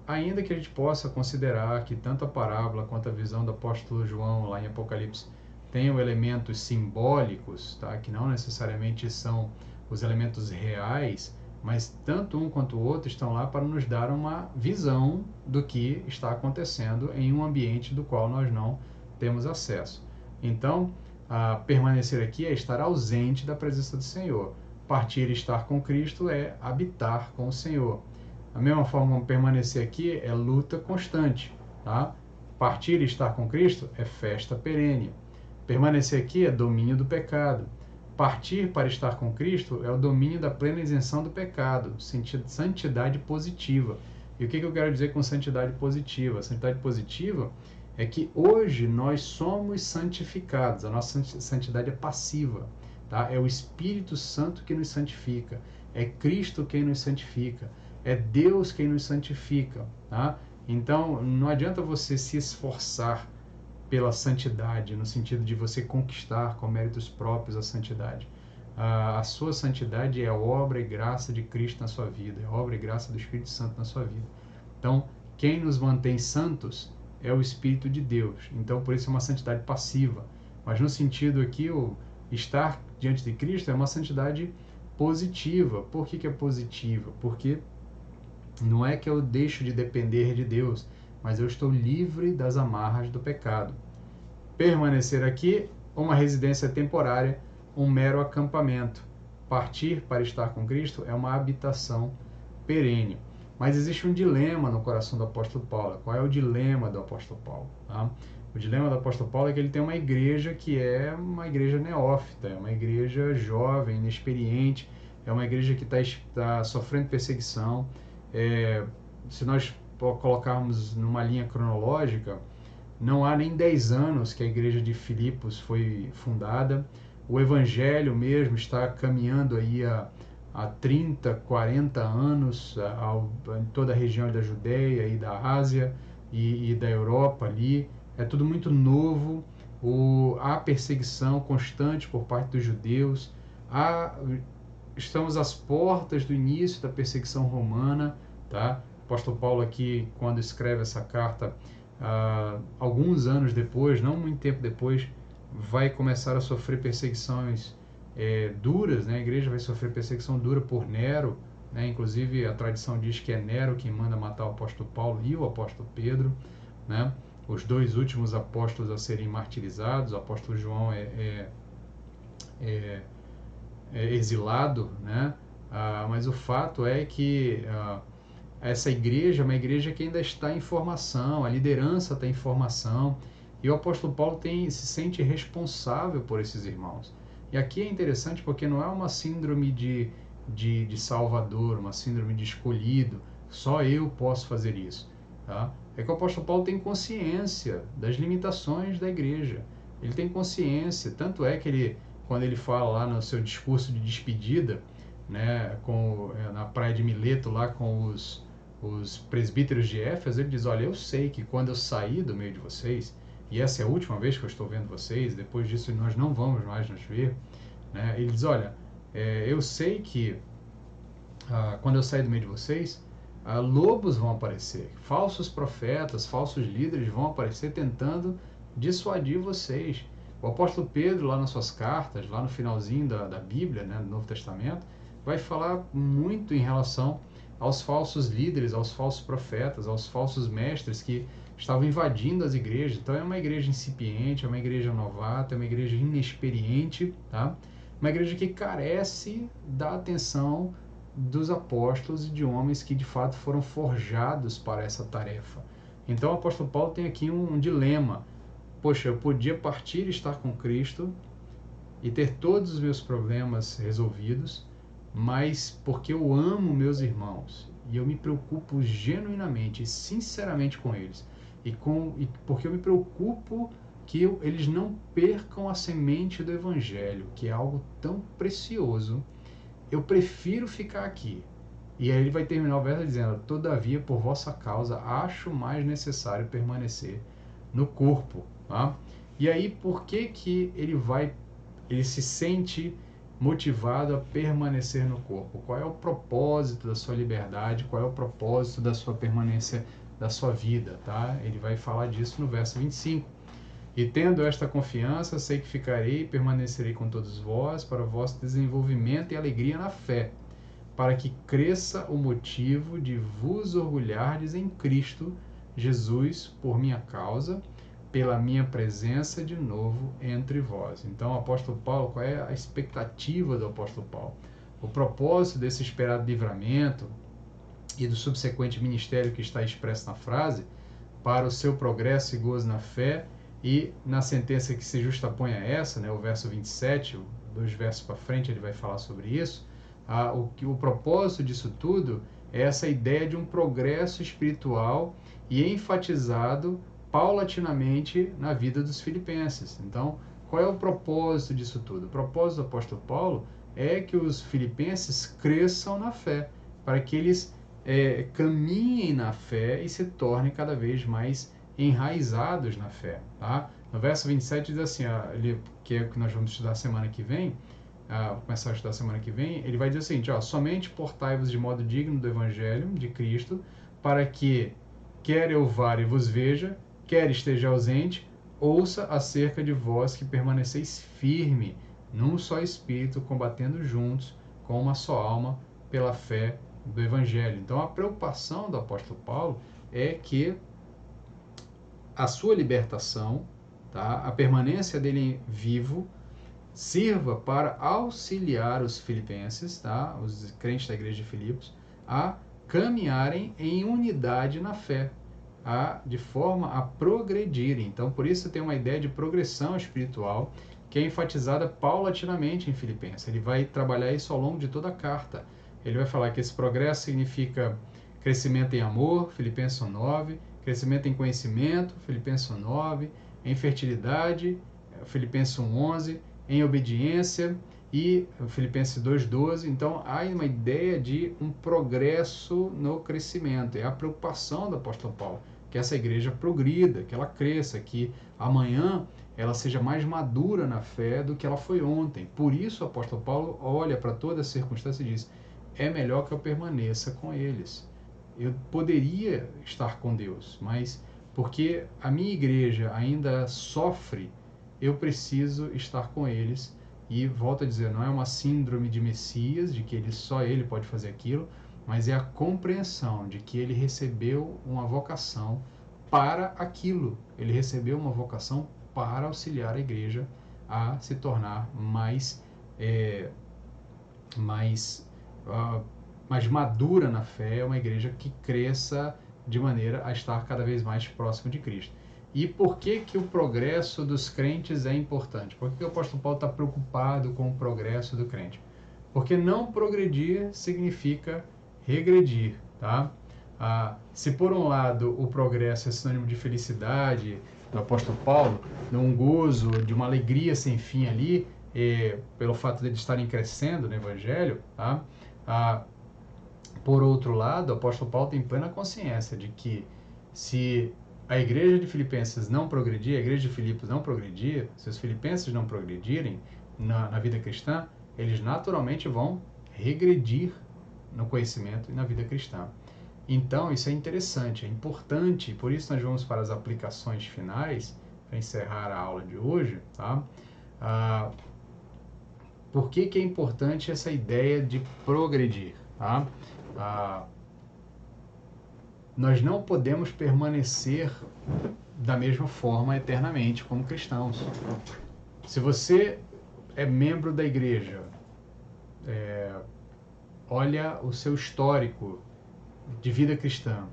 [SPEAKER 1] Ainda que a gente possa considerar que tanto a parábola quanto a visão do apóstolo João lá em Apocalipse tenham elementos simbólicos, tá? Que não necessariamente são os elementos reais, mas tanto um quanto o outro estão lá para nos dar uma visão do que está acontecendo em um ambiente do qual nós não temos acesso. Então, permanecer aqui é estar ausente da presença do Senhor. Partir e estar com Cristo é habitar com o Senhor. Da mesma forma, permanecer aqui é luta constante, tá? Partir e estar com Cristo é festa perene. Permanecer aqui é domínio do pecado. Partir para estar com Cristo é o domínio da plena isenção do pecado, santidade positiva. E o que eu quero dizer com santidade positiva? Santidade positiva é que hoje nós somos santificados, a nossa santidade é passiva, tá? É o Espírito Santo que nos santifica, é Cristo quem nos santifica, é Deus quem nos santifica, tá? Então, não adianta você se esforçar pela santidade, no sentido de você conquistar com méritos próprios a santidade. A sua santidade é obra e graça de Cristo na sua vida, é obra e graça do Espírito Santo na sua vida. Então, quem nos mantém santos é o Espírito de Deus. Então, por isso é uma santidade passiva. Mas no sentido aqui, o estar diante de Cristo é uma santidade positiva. Por que é positiva? Porque não é que eu deixo de depender de Deus, mas eu estou livre das amarras do pecado. Permanecer aqui, uma residência temporária, um mero acampamento. Partir para estar com Cristo é uma habitação perene. Mas existe um dilema no coração do apóstolo Paulo. Qual é o dilema do apóstolo Paulo? Tá? O dilema do apóstolo Paulo é que ele tem uma igreja que é uma igreja neófita, é uma igreja jovem, inexperiente, é uma igreja que está sofrendo perseguição. Se nós colocarmos numa linha cronológica, não há nem 10 anos que a igreja de Filipos foi fundada. O evangelho mesmo está caminhando aí há 30, 40 anos em toda a região da Judéia e da Ásia e da Europa ali. É tudo muito novo. Há perseguição constante por parte dos judeus. Estamos às portas do início da perseguição romana, tá? O apóstolo Paulo aqui, quando escreve essa carta, alguns anos depois, não muito tempo depois, vai começar a sofrer perseguições duras, né? A igreja vai sofrer perseguição dura por Nero, né? Inclusive a tradição diz que é Nero quem manda matar o apóstolo Paulo e o apóstolo Pedro, né? Os dois últimos apóstolos a serem martirizados. O apóstolo João é exilado, né? Mas o fato é que essa igreja é uma igreja que ainda está em formação, a liderança está em formação, e o apóstolo Paulo se sente responsável por esses irmãos. E aqui é interessante porque não é uma síndrome de salvador, uma síndrome de escolhido, só eu posso fazer isso, tá? É que o apóstolo Paulo tem consciência das limitações da igreja, ele tem consciência, tanto é que ele, quando ele fala lá no seu discurso de despedida, né, na praia de Mileto, lá com os presbíteros de Éfeso, ele diz: olha, eu sei que quando eu sair do meio de vocês, e essa é a última vez que eu estou vendo vocês, depois disso nós não vamos mais nos ver, né? Ele diz: olha, eu sei que quando eu sair do meio de vocês, lobos vão aparecer, falsos profetas, falsos líderes vão aparecer tentando dissuadir vocês. O apóstolo Pedro, lá nas suas cartas, lá no finalzinho da Bíblia, né, do Novo Testamento, vai falar muito em relação aos falsos líderes, aos falsos profetas, aos falsos mestres que estavam invadindo as igrejas. Então é uma igreja incipiente, é uma igreja novata, é uma igreja inexperiente, tá? Uma igreja que carece da atenção dos apóstolos e de homens que de fato foram forjados para essa tarefa. Então o apóstolo Paulo tem aqui um dilema. Poxa, eu podia partir e estar com Cristo e ter todos os meus problemas resolvidos, mas porque eu amo meus irmãos e eu me preocupo genuinamente e sinceramente com eles, e porque eu me preocupo que eles não percam a semente do Evangelho, que é algo tão precioso, eu prefiro ficar aqui. E aí ele vai terminar o verso dizendo: todavia, por vossa causa, acho mais necessário permanecer no corpo. Tá? E aí, por que ele se sente motivado a permanecer no corpo? Qual é o propósito da sua liberdade? Qual é o propósito da sua permanência, da sua vida? Tá? Ele vai falar disso no verso 25. E tendo esta confiança, sei que ficarei e permanecerei com todos vós para o vosso desenvolvimento e alegria na fé, para que cresça o motivo de vos orgulhardes em Cristo Jesus por minha causa, pela minha presença de novo entre vós. Então, o apóstolo Paulo, qual é a expectativa do apóstolo Paulo? O propósito desse esperado livramento e do subsequente ministério que está expresso na frase, para o seu progresso e gozo na fé, e na sentença que se justapõe a essa, né, o verso 27, 2 versos para frente, ele vai falar sobre isso. O propósito disso tudo é essa ideia de um progresso espiritual e enfatizado paulatinamente na vida dos filipenses. Então, qual é o propósito disso tudo? O propósito do apóstolo Paulo é que os filipenses cresçam na fé, para que eles caminhem na fé e se tornem cada vez mais enraizados na fé. Tá? No verso 27 diz assim, que é o que nós vamos estudar semana que vem, começar a estudar semana que vem, ele vai dizer o seguinte: somente portai-vos de modo digno do Evangelho de Cristo, para que, quer eu vá e vos veja, quer esteja ausente, ouça acerca de vós que permaneceis firme, num só espírito, combatendo juntos, com uma só alma, pela fé do Evangelho. Então a preocupação do apóstolo Paulo é que a sua libertação, tá, a permanência dele vivo, sirva para auxiliar os filipenses, tá, os crentes da igreja de Filipos, a caminharem em unidade na fé, de forma a progredirem. Então, por isso tem uma ideia de progressão espiritual que é enfatizada paulatinamente em Filipenses. Ele vai trabalhar isso ao longo de toda a carta. Ele vai falar que esse progresso significa crescimento em amor, Filipenses 1:9, crescimento em conhecimento, Filipenses 1:9, em fertilidade, Filipenses 1:11, em obediência e Filipenses 2:12. Então há uma ideia de um progresso no crescimento. É a preocupação do apóstolo Paulo, que essa igreja progrida, que ela cresça, que amanhã ela seja mais madura na fé do que ela foi ontem. Por isso o apóstolo Paulo olha para toda essa circunstância e diz: é melhor que eu permaneça com eles. Eu poderia estar com Deus, mas porque a minha igreja ainda sofre, eu preciso estar com eles. E volto a dizer, não é uma síndrome de Messias, de que só ele pode fazer aquilo, mas é a compreensão de que ele recebeu uma vocação para aquilo. Ele recebeu uma vocação para auxiliar a igreja a se tornar mais madura na fé, uma igreja que cresça de maneira a estar cada vez mais próximo de Cristo. E por que o progresso dos crentes é importante? Por que o apóstolo Paulo está preocupado com o progresso do crente? Porque não progredir significa regredir, tá? Se por um lado o progresso é sinônimo de felicidade do apóstolo Paulo, de um gozo, de uma alegria sem fim ali, pelo fato de eles estarem crescendo no Evangelho, tá? Por outro lado, o apóstolo Paulo tem plena consciência de que se a igreja de Filipenses não progredir, a igreja de Filipos não progredir, se os filipenses não progredirem na vida cristã, eles naturalmente vão regredir no conhecimento e na vida cristã. Então, isso é interessante, é importante, por isso nós vamos para as aplicações finais, para encerrar a aula de hoje, tá? Por que é importante essa ideia de progredir, tá? Nós não podemos permanecer da mesma forma eternamente como cristãos. Se você é membro da igreja, olha o seu histórico de vida cristã.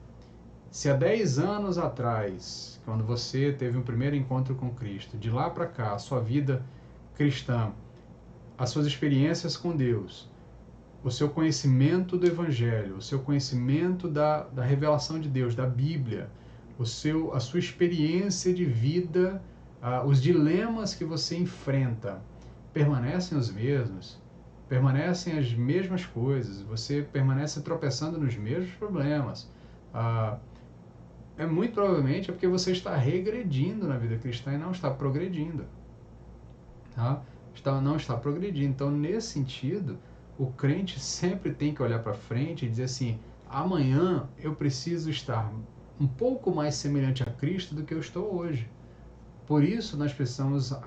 [SPEAKER 1] Se há 10 anos atrás, quando você teve um primeiro encontro com Cristo, de lá para cá, a sua vida cristã, as suas experiências com Deus, o seu conhecimento do Evangelho, o seu conhecimento da revelação de Deus, da Bíblia, a sua experiência de vida, os dilemas que você enfrenta, permanecem os mesmos, permanecem as mesmas coisas, você permanece tropeçando nos mesmos problemas. Muito provavelmente é porque você está regredindo na vida cristã e não está progredindo. Tá? Não está progredindo. Então, nesse sentido, o crente sempre tem que olhar para frente e dizer assim: amanhã eu preciso estar um pouco mais semelhante a Cristo do que eu estou hoje. Por isso, nós precisamos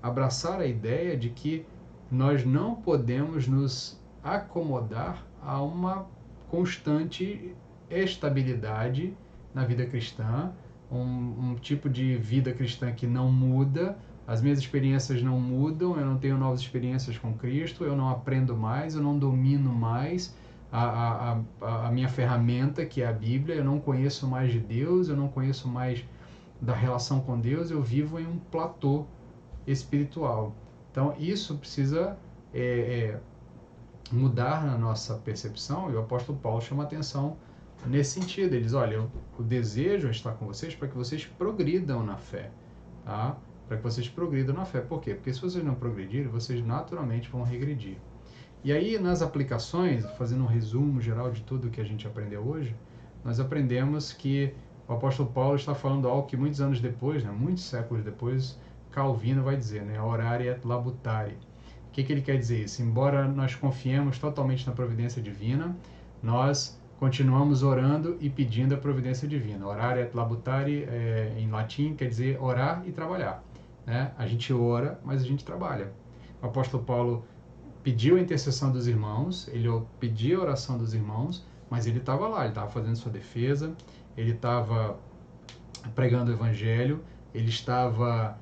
[SPEAKER 1] abraçar a ideia de que nós não podemos nos acomodar a uma constante estabilidade na vida cristã, um tipo de vida cristã que não muda. As minhas experiências não mudam, eu não tenho novas experiências com Cristo, eu não aprendo mais, eu não domino mais a minha ferramenta, que é a Bíblia, eu não conheço mais de Deus, eu não conheço mais da relação com Deus, eu vivo em um platô espiritual. Então, isso precisa mudar na nossa percepção, e o apóstolo Paulo chama atenção nesse sentido. Ele diz: olha, o desejo é estar com vocês para que vocês progridam na fé, tá? Para que vocês progridam na fé. Por quê? Porque se vocês não progredirem, vocês naturalmente vão regredir. E aí, nas aplicações, fazendo um resumo geral de tudo que a gente aprendeu hoje, nós aprendemos que o apóstolo Paulo está falando algo que muitos anos depois, né, muitos séculos depois, Calvino vai dizer, né, orare et labutare. O que ele quer dizer isso? Embora nós confiemos totalmente na providência divina, nós continuamos orando e pedindo a providência divina. Orare et labutare, em latim, quer dizer orar e trabalhar. Né? A gente ora, mas a gente trabalha. O apóstolo Paulo pediu a intercessão dos irmãos, ele pediu a oração dos irmãos, mas ele estava lá, ele estava fazendo sua defesa, ele estava pregando o evangelho, ele estava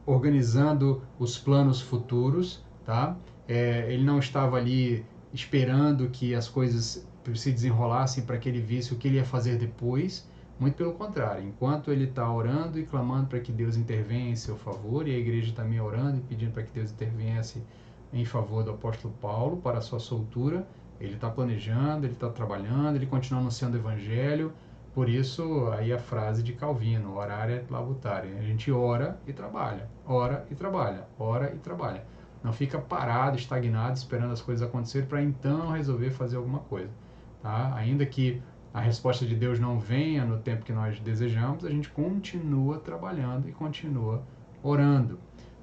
[SPEAKER 1] organizando os planos futuros, tá? Ele não estava ali esperando que as coisas se desenrolassem para que ele visse o que ele ia fazer depois. Muito pelo contrário, enquanto ele está orando e clamando para que Deus intervenha em seu favor, e a igreja também orando e pedindo para que Deus intervenha em favor do apóstolo Paulo para a sua soltura, Ele está planejando, ele está trabalhando, ele continua anunciando o evangelho. Por isso, aí a frase de Calvino, orar et labutare. A gente ora e trabalha, ora e trabalha, ora e trabalha. Não fica parado, estagnado, esperando as coisas acontecerem para então resolver fazer alguma coisa. Tá? Ainda que a resposta de Deus não venha no tempo que nós desejamos, a gente continua trabalhando e continua orando.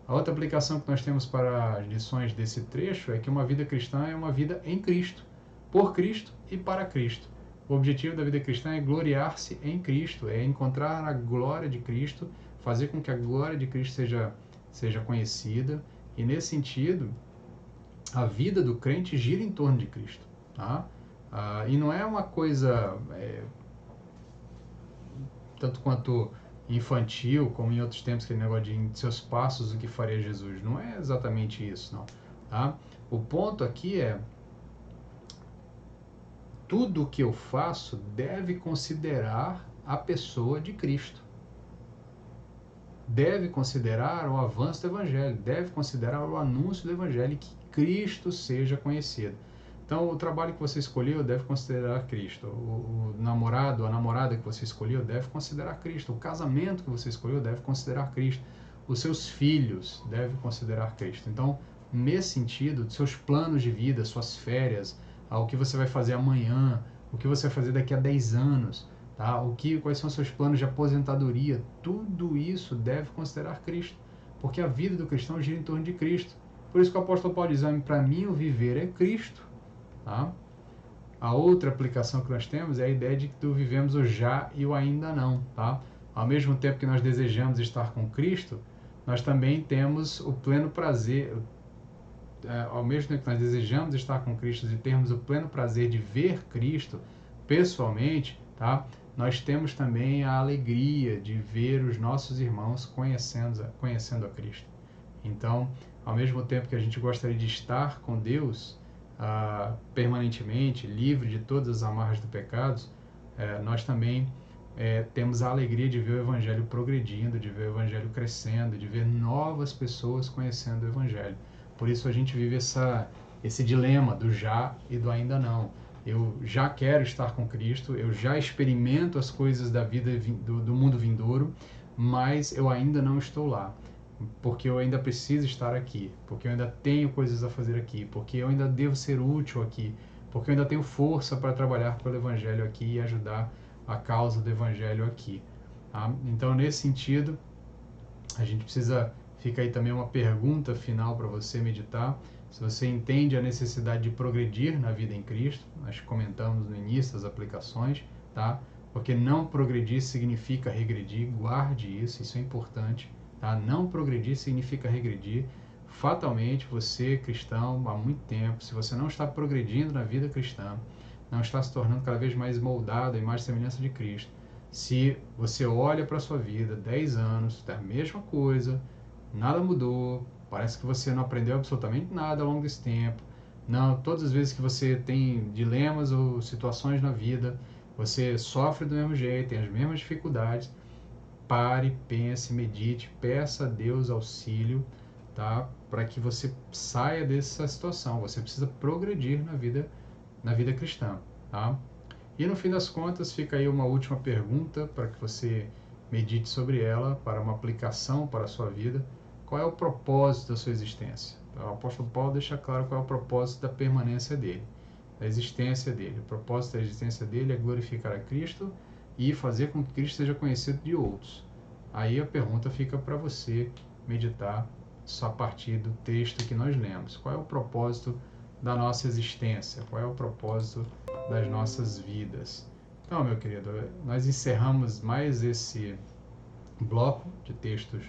[SPEAKER 1] A outra aplicação que nós temos para as lições desse trecho é que uma vida cristã é uma vida em Cristo, por Cristo e para Cristo. O objetivo da vida cristã é gloriar-se em Cristo, é encontrar a glória de Cristo, fazer com que a glória de Cristo seja conhecida, e nesse sentido, a vida do crente gira em torno de Cristo. Tá? E não é uma coisa tanto quanto infantil, como em outros tempos, aquele negócio de em seus passos o que faria Jesus. Não é exatamente isso, não. Tá? O ponto aqui é tudo o que eu faço deve considerar a pessoa de Cristo. Deve considerar o avanço do Evangelho, deve considerar o anúncio do Evangelho e que Cristo seja conhecido. Então, o trabalho que você escolheu deve considerar Cristo. O namorado, a namorada que você escolheu deve considerar Cristo. O casamento que você escolheu deve considerar Cristo. Os seus filhos devem considerar Cristo. Então, nesse sentido, seus planos de vida, suas férias, o que você vai fazer amanhã, o que você vai fazer daqui a 10 anos, tá? Quais são seus planos de aposentadoria, tudo isso deve considerar Cristo, porque a vida do cristão gira em torno de Cristo. Por isso que o apóstolo Paulo diz, para mim o viver é Cristo. Tá? A outra aplicação que nós temos é a ideia de que vivemos o já e o ainda não. Tá? Ao mesmo tempo que nós desejamos estar com Cristo, nós também temos o pleno prazer, ao mesmo tempo que nós desejamos estar com Cristo e termos o pleno prazer de ver Cristo pessoalmente, tá? Nós temos também a alegria de ver os nossos irmãos conhecendo a Cristo. Então, ao mesmo tempo que a gente gostaria de estar com Deus permanentemente, livre de todas as amarras do pecado, nós também temos a alegria de ver o Evangelho progredindo, de ver o Evangelho crescendo, de ver novas pessoas conhecendo o Evangelho. Por isso a gente vive esse dilema do já e do ainda não. Eu já quero estar com Cristo, eu já experimento as coisas da vida do mundo vindouro, mas eu ainda não estou lá, porque eu ainda preciso estar aqui, porque eu ainda tenho coisas a fazer aqui, porque eu ainda devo ser útil aqui, porque eu ainda tenho força para trabalhar pelo Evangelho aqui e ajudar a causa do Evangelho aqui. Tá? Então, nesse sentido, a gente precisa... Fica aí também uma pergunta final para você meditar. Se você entende a necessidade de progredir na vida em Cristo, nós comentamos no início das aplicações, tá? Porque não progredir significa regredir, guarde isso é importante, tá? Não progredir significa regredir. Fatalmente, você, cristão, há muito tempo, se você não está progredindo na vida cristã, não está se tornando cada vez mais moldado à imagem e semelhança de Cristo, se você olha para a sua vida, 10 anos, é a mesma coisa, nada mudou, parece que você não aprendeu absolutamente nada ao longo desse tempo. Não, todas as vezes que você tem dilemas ou situações na vida, você sofre do mesmo jeito, tem as mesmas dificuldades. Pare, pense, medite, peça a Deus auxílio, tá? Para que você saia dessa situação. Você precisa progredir na vida cristã, tá? E no fim das contas, fica aí uma última pergunta para que você medite sobre ela, para uma aplicação para a sua vida. Qual é o propósito da sua existência? Então, o apóstolo Paulo deixa claro qual é o propósito da permanência dele, da existência dele. O propósito da existência dele é glorificar a Cristo e fazer com que Cristo seja conhecido de outros. Aí a pergunta fica para você meditar só a partir do texto que nós lemos. Qual é o propósito da nossa existência? Qual é o propósito das nossas vidas? Então, meu querido, nós encerramos mais esse bloco de textos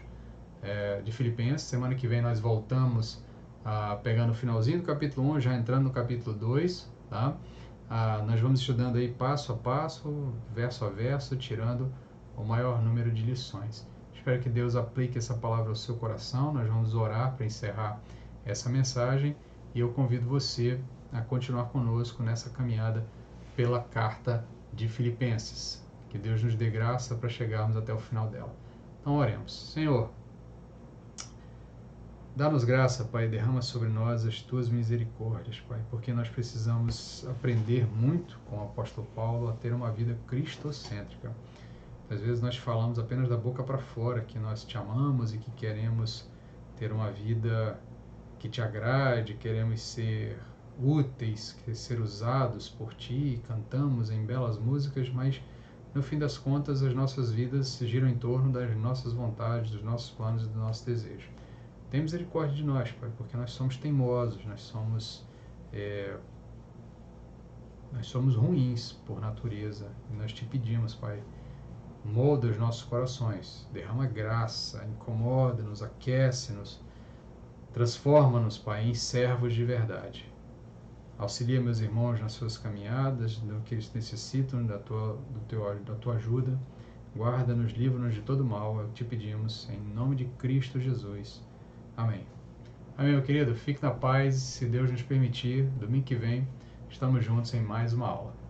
[SPEAKER 1] de Filipenses. Semana que vem nós voltamos pegando o finalzinho do capítulo 1, já entrando no capítulo 2, tá? Nós vamos estudando aí passo a passo, verso a verso, tirando o maior número de lições. Espero que Deus aplique essa palavra ao seu coração. Nós vamos orar para encerrar essa mensagem e eu convido você a continuar conosco nessa caminhada pela carta de Filipenses. Que Deus nos dê graça para chegarmos até o final dela. Então oremos. Senhor, Dá-nos graça, Pai, derrama sobre nós as tuas misericórdias, Pai, porque nós precisamos aprender muito com o apóstolo Paulo a ter uma vida cristocêntrica. Às vezes nós falamos apenas da boca para fora que nós te amamos e que queremos ter uma vida que te agrade, queremos ser úteis, ser usados por ti, cantamos em belas músicas, mas no fim das contas as nossas vidas giram em torno das nossas vontades, dos nossos planos e do nosso desejo. Tem misericórdia de nós, Pai, porque nós somos teimosos, nós somos ruins por natureza. E nós te pedimos, Pai, molda os nossos corações, derrama graça, incomoda-nos, aquece-nos, transforma-nos, Pai, em servos de verdade. Auxilia meus irmãos nas suas caminhadas, no que eles necessitam da tua ajuda. Guarda-nos, livra-nos de todo mal, é o que te pedimos, em nome de Cristo Jesus. Amém. Amém, meu querido. Fique na paz. Se Deus nos permitir, domingo que vem, estamos juntos em mais uma aula.